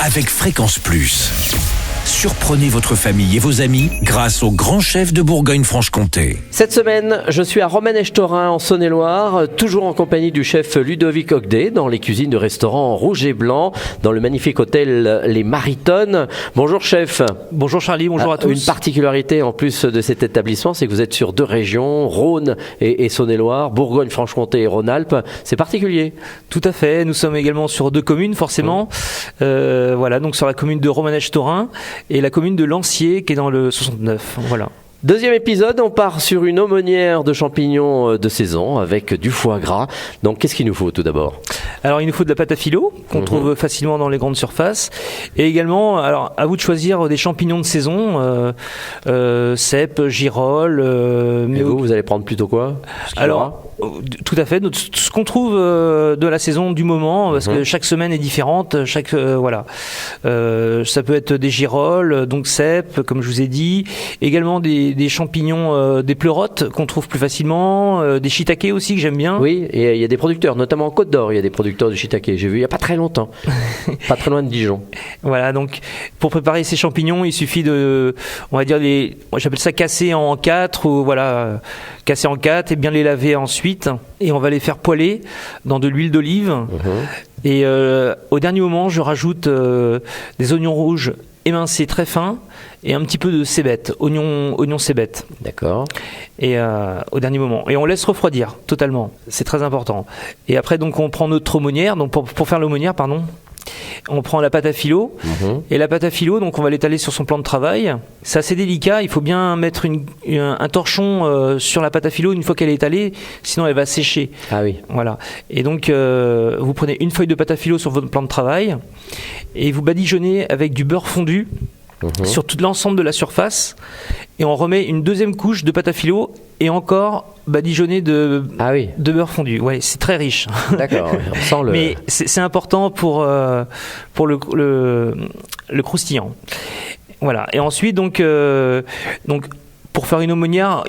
avec Fréquence Plus. Surprenez votre famille et vos amis grâce au grand chef de Bourgogne-Franche-Comté. Cette semaine, je suis à Romanèche-Thorin en Saône-et-Loire, toujours en compagnie du chef Ludovic Ogdet dans les cuisines du restaurant Rouge et Blanc, dans le magnifique hôtel Les Maritonnes. Bonjour chef. Bonjour Charlie, bonjour à tous. Une particularité en plus de cet établissement, c'est que vous êtes sur deux régions, Rhône et Saône-et-Loire, Bourgogne-Franche-Comté et Rhône-Alpes. C'est particulier. Tout à fait, nous sommes également sur deux communes forcément. Voilà, donc sur la commune de Romanèche-Thorin et la commune de Lancier qui est dans le 69. Voilà. Deuxième épisode, on part sur une aumônière de champignons de saison avec du foie gras. Donc qu'est-ce qu'il nous faut tout d'abord ? Alors il nous faut de la pâte à filo qu'on trouve facilement dans les grandes surfaces. Et également, alors à vous de choisir des champignons de saison, cèpes, girolles. Et vous allez prendre plutôt quoi ? Alors tout à fait, ce qu'on trouve de la saison du moment, parce que chaque semaine est différente, voilà. Ça peut être des girolles, donc cèpes, comme je vous ai dit, également des champignons, des pleurotes qu'on trouve plus facilement, des shiitakes aussi que j'aime bien. Oui, et il y a des producteurs, notamment en Côte d'Or, il y a des producteurs de shiitake, j'ai vu il n'y a pas très longtemps, pas très loin de Dijon. Voilà, donc pour préparer ces champignons, il suffit de, on va dire, moi j'appelle ça casser en 4, ou voilà, casser en 4 et bien les laver ensuite. Et on va les faire poêler dans de l'huile d'olive. Et au dernier moment, je rajoute des oignons rouges émincés très fins et un petit peu de cébette, oignons cébette. D'accord. Et au dernier moment. Et on laisse refroidir totalement. C'est très important. Et après, donc, on prend notre aumônière. Donc, pour faire l'aumônière, on prend la pâte à filo. Et la pâte à filo, donc on va l'étaler sur son plan de travail. C'est assez délicat. Il faut bien mettre un torchon sur la pâte à filo une fois qu'elle est étalée, sinon elle va sécher. Ah oui. Voilà. Et donc vous prenez une feuille de pâte à filo sur votre plan de travail et vous badigeonnez avec du beurre fondu sur tout l'ensemble de la surface. Et on remet une deuxième couche de pâte à filo et encore badigeonné de beurre fondu. Ouais, c'est très riche. D'accord, on sent le... Mais c'est important pour le croustillant. Voilà. Et ensuite, donc pour faire une aumônière,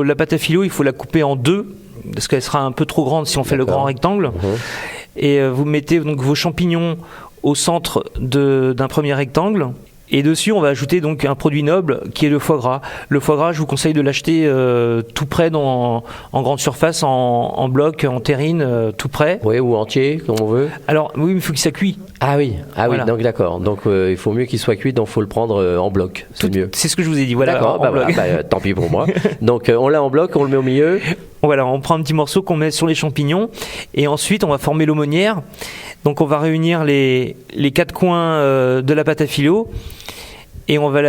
la pâte à filo, il faut la couper en deux, parce qu'elle sera un peu trop grande si on fait le grand rectangle. Et vous mettez donc vos champignons au centre d'un premier rectangle. Et dessus, on va ajouter donc un produit noble qui est le foie gras. Le foie gras, je vous conseille de l'acheter tout prêt en grande surface, en bloc, en terrine, tout prêt. Oui, ou entier, comme on veut. Alors, oui, il faut qu'il soit cuit. Ah oui, voilà. Donc d'accord. Donc il faut mieux qu'il soit cuit, donc il faut le prendre en bloc. C'est mieux. C'est ce que je vous ai dit. Voilà. D'accord, tant pis pour moi. Donc on l'a en bloc, on le met au milieu. Voilà, on prend un petit morceau qu'on met sur les champignons et ensuite on va former l'aumônière. Donc on va réunir les quatre coins de la pâte à filo et on va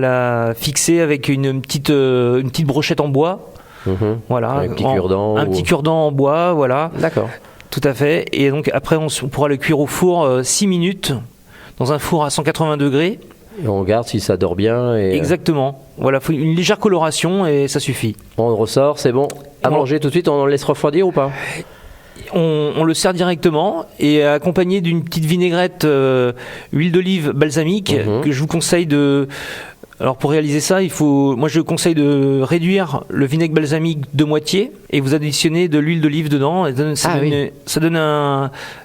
la fixer avec une petite brochette en bois. Voilà, un petit cure-dent. Petit cure-dent en bois, voilà. D'accord. Tout à fait. Et donc après on pourra le cuire au four 6 minutes dans un four à 180 degrés. Et on regarde si ça dort bien. Exactement. Voilà, faut une légère coloration et ça suffit. On ressort, c'est bon. À manger tout de suite, on le laisse refroidir ou pas ? On le sert directement et accompagné d'une petite vinaigrette huile d'olive balsamique que je vous conseille de... Alors pour réaliser ça, moi je conseille de réduire le vinaigre balsamique de moitié et vous additionnez de l'huile d'olive dedans. Et ça donne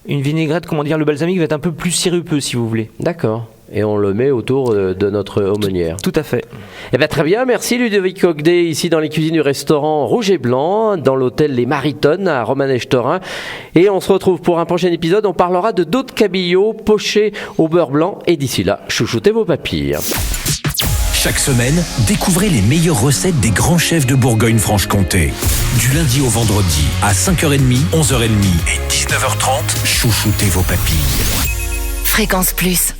une vinaigrette, le balsamique va être un peu plus sirupeux si vous voulez. D'accord. Et on le met autour de notre aumônière. Tout à fait. Eh bien, très bien, merci Ludovic Ogdet, ici dans les cuisines du restaurant Rouge et Blanc, dans l'hôtel Les Maritonnes à Romanèche-Thorin. Et on se retrouve pour un prochain épisode, on parlera de d'autres de cabillaud pochés au beurre blanc. Et d'ici là, chouchoutez vos papilles. Chaque semaine, découvrez les meilleures recettes des grands chefs de Bourgogne-Franche-Comté. Du lundi au vendredi, à 5h30, 11h30 et 19h30, chouchoutez vos papilles. Fréquence Plus.